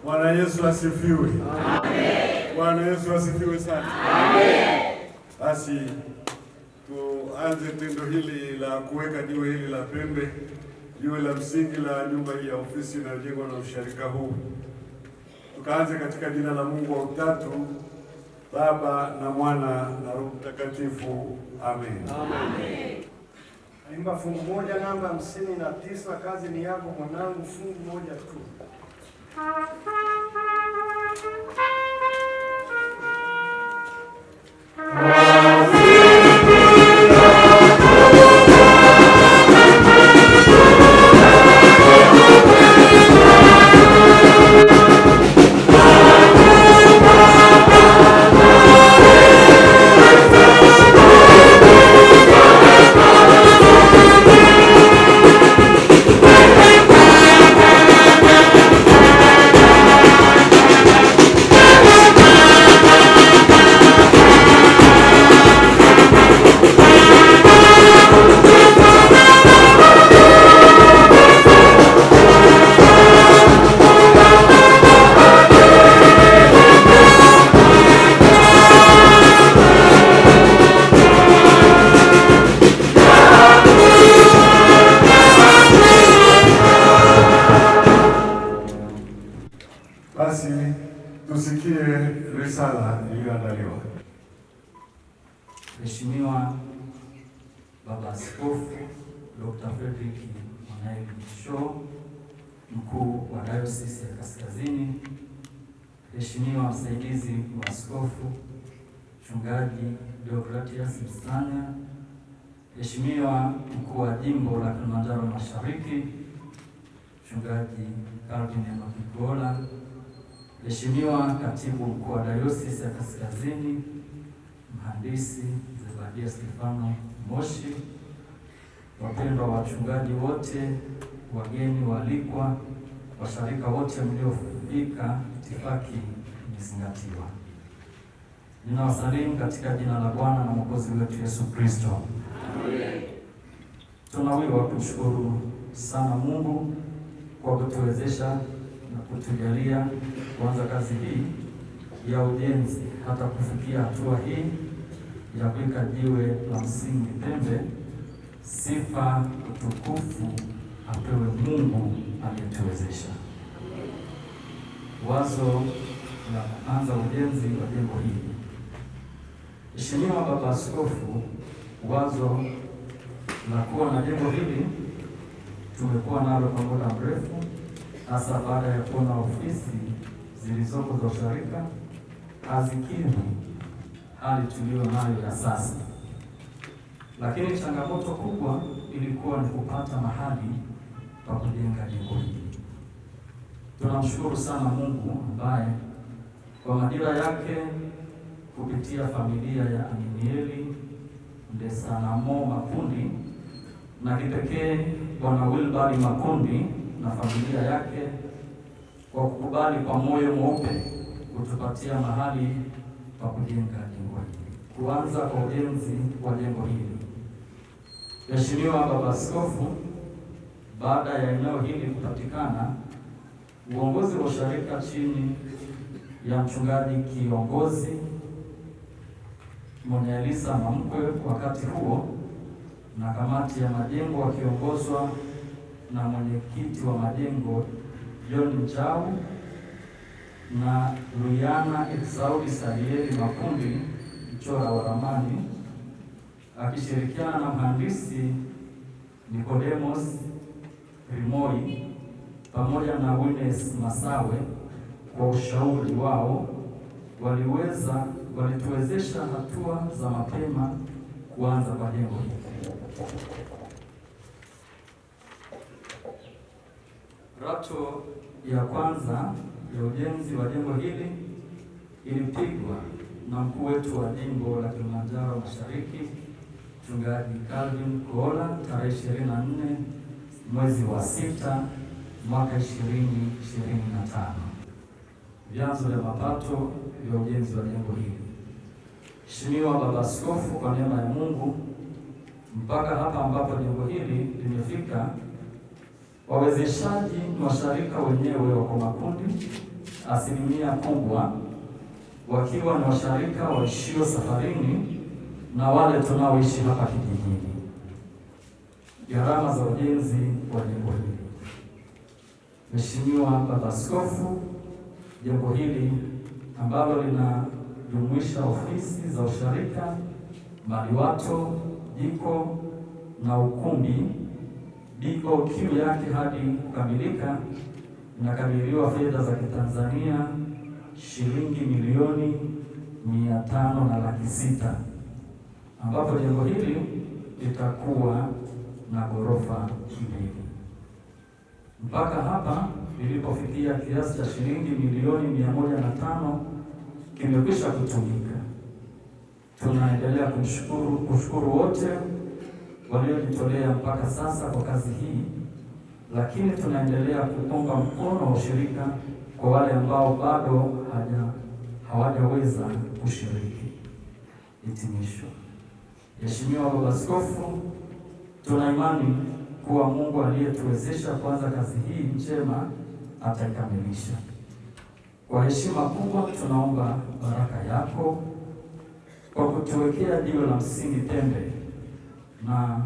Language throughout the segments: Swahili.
Bwana Yesu asifiwe. Amen. Bwana Yesu asifiwe sana. Amen. Basi tuanze tendo hili la kuweka jiwe hili la pembe, jiwe la msingi la nyumba hii ya ofisi inayojengwa na usharika huu. Tukaanze katika jina la Mungu wa Utatu, Baba na Mwana na Roho Mtakatifu. Amen. Amen. Naimba fungu moja namba 59, kazi ni yako mwanangu, fungu moja tu. Basi tusikie risala iliyoandaliwa. Mheshimiwa Baba Askofu Dr. Frederick Mwanaeli Msho, mkuu wa Dayosisi ya Kaskazini, Mheshimiwa msaidizi wa askofu Mchungaji Deogratias Msanya, Mheshimiwa mkuu wa jimbo la Kilimanjaro Mashariki Mchungaji Calvin Makigola, Mheshimiwa katibu mkuu wa Dayosisi ya Kaskazini Mhandisi Zebadia Stefano Moshi, wapendwa wachungaji wote, wageni waalikwa, washarika wote mliofika, itifaki imezingatiwa. Ninawasalimu katika jina la Bwana na Mwokozi wetu Yesu Kristo. Amen. Tunawiwa kumshukuru sana Mungu kwa kutuwezesha na kutujalia kuanza kazi hii ya ujenzi hata kufikia hatua hii ya kuweka jiwe la msingi pembe. Sifa utukufu apewe Mungu aliyetuwezesha. Wazo la kuanza ujenzi wa jengo hili. Mheshimiwa Baba Askofu, wazo la kuwa na jengo hili tumekuwa nalo kwa muda mrefu, hasa baada ya kuona ofisi zilizoko za usharika hazikidhi hali tuliyo nayo ya sasa. Lakini changamoto kubwa ilikuwa ni kupata mahali pa kujenga jengo hili. Tunamshukuru sana Mungu ambaye kwa majira yake kupitia familia ya Aminieli Ndesanamo Makundi na kipekee Bwana Wilbari Makundi na familia yake kwa kukubali kwa moyo mweupe kutupatia mahali pa kujenga jengo hili, kuanza kwa ujenzi wa jengo hili. Mheshimiwa Baba Askofu, baada ya eneo hili kupatikana, uongozi wa usharika chini ya mchungaji kiongozi Monielisa Mamkwe wakati huo na kamati ya majengo wakiongozwa na mwenyekiti wa majengo John Mchau na Luyana Exaudi Salieli Makundi, mchora wa ramani, akishirikiana na mhandisi Nicodemus Rimoi pamoja na Wines Masawe, kwa ushauri wao walituwezesha hatua za mapema kuanza kwa jengo hili. Rato ya kwanza ya ujenzi wa jengo hili ilipigwa na mkuu wetu wa jimbo la Kilimanjaro Mashariki Mchungaji Calvin Kola tarehe 24 mwezi wa 6 mwaka 2025. Vyanzo vya mapato vya ujenzi wa jengo hili. Mheshimiwa Baba Askofu, kwa neema ya Mungu mpaka hapa ambapo jengo hili limefika, wawezeshaji ni washarika wenyewe wako Makundi asilimia kubwa wakiwa ni washarika waishio safarini na wale tunaoishi hapa kijijini. Gharama za ujenzi wa jengo hili. Mheshimiwa Baba Askofu, jengo hili ambalo linajumuisha ofisi za usharika, maliwato, jiko na ukumbi, BOQ yake hadi kukamilika inakadiriwa fedha za Kitanzania shilingi milioni 500,600, ambapo jengo hili litakuwa na ghorofa 2. Mpaka hapa lilipofikia kiasi cha shilingi milioni 105 kimekwisha kutumika. Tunaendelea kushukuru wote waliojitolea mpaka sasa kwa kazi hii, lakini tunaendelea kuunga mkono wa ushirika kwa wale ambao bado hawajaweza kushiriki. Hitimisho. Mheshimiwa Baba Askofu, tuna imani kuwa Mungu aliyetuwezesha kuanza kazi hii njema ataikamilisha. Kwa heshima kubwa tunaomba baraka yako kwa kutuwekea jiwe la msingi Pembe na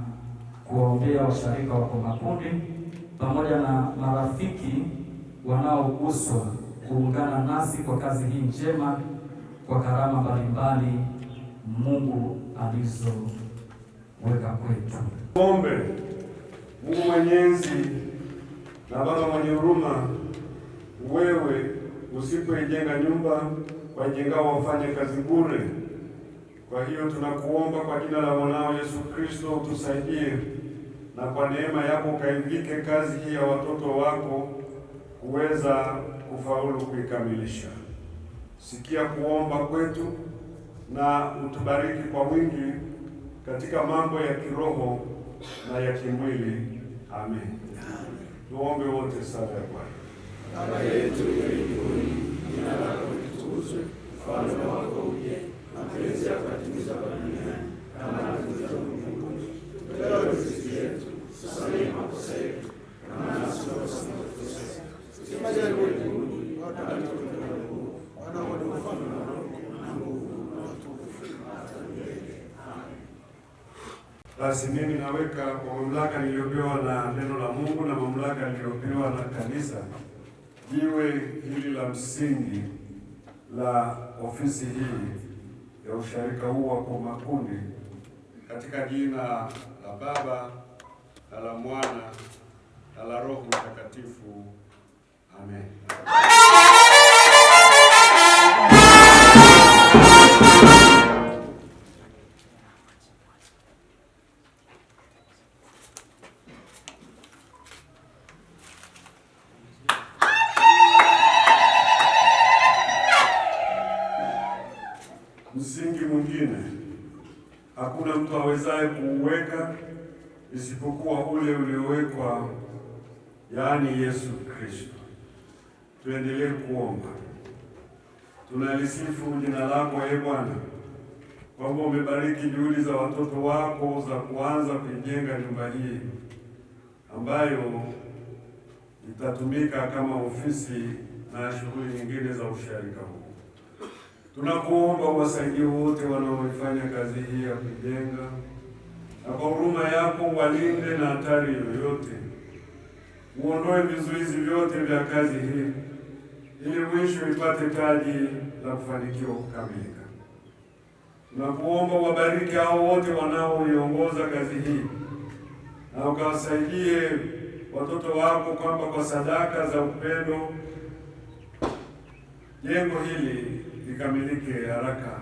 kuwaombea washarika wako makundi pamoja na marafiki wanaoguswa kuungana nasi kwa kazi hii njema kwa karama mbalimbali Mungu alizoweka kwetu. Ombe Mungu Mwenyezi na Baba mwenye huruma, wewe usipoijenga nyumba wajengao wafanye kazi bure. Kwa hiyo tunakuomba kwa jina la mwanao Yesu Kristo utusaidie, na kwa neema yako ukaivike kazi hii ya watoto wako kuweza kufaulu kuikamilisha. Sikia kuomba kwetu na utubariki kwa wingi katika mambo ya kiroho na ya kimwili. Amen. Tuombe wote sala ya Bwana. Baba yetu uliye mbinguni, jina lako litukuzwe, ufalme wako uje, mapenzi yako yatimizwe hapa duniani kama yanatimizwa mbinguni. Tupe riziki yetu, tusamehe makosa yetu kama nasi tunavyosamehe watukosea, usitujalie mbinguni, bali tupe Mungu wanaoona ufalme wako na nguvu na utukufu hata milele. Amen. Basi mimi naweka kwa mamlaka niliyopewa na neno la Mungu na mamlaka niliyopewa na kanisa, jiwe hili la msingi la ofisi hii ya usharika huu wa kwa makundi, katika jina la Baba na la Mwana na la Roho Mtakatifu. Amen. Msingi mwingine hakuna mtu awezaye kuuweka isipokuwa ule uliowekwa, yaani Yesu Kristo. Tuendelee kuomba. Tunalisifu jina lako ee Bwana, kwamba umebariki juhudi za watoto wako za kuanza kujenga nyumba hii ambayo itatumika kama ofisi na shughuli nyingine za usharika huu. Tunakuomba uwasaidie wote wanaoifanya kazi hii ya kujenga, na kwa huruma yako walinde na hatari yoyote. Uondoe vizuizi vyote vya kazi hii ili mwisho ipate taji la kufanikiwa kukamilika. Tunakuomba wabariki hao wote wanaoiongoza kazi hii, na ukawasaidie watoto wako kwamba kwa sadaka za upendo jengo hili likamilike haraka,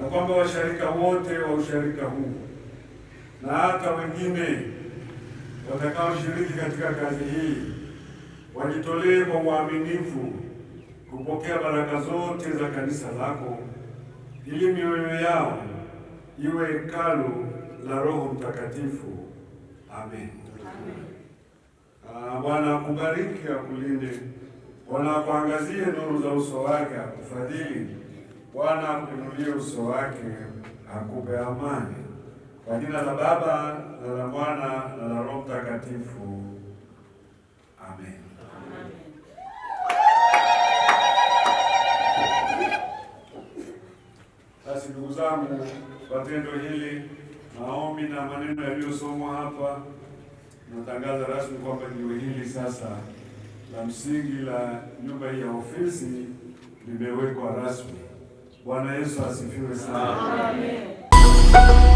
na kwamba washarika wote wa usharika huu na hata wengine watakaoshiriki katika kazi hii wajitolee kwa uaminifu kupokea baraka zote za kanisa lako, ili mioyo yao iwe hekalu la Roho Mtakatifu. Amen. Bwana akubariki, akulinde. Bwana akuangazie nuru za uso wake, akufadhili. Bwana akuinulie uso wake, akupe amani. Kwa jina la Baba na la Mwana na la Roho Mtakatifu. Amen. Amen. Basi ndugu zangu, kwa tendo hili, maombi na maneno yaliyosomwa hapa, natangaza rasmi kwamba jiwe hili sasa la msingi la nyumba hii ya ofisi limewekwa rasmi. Bwana Yesu asifiwe sana. Amen.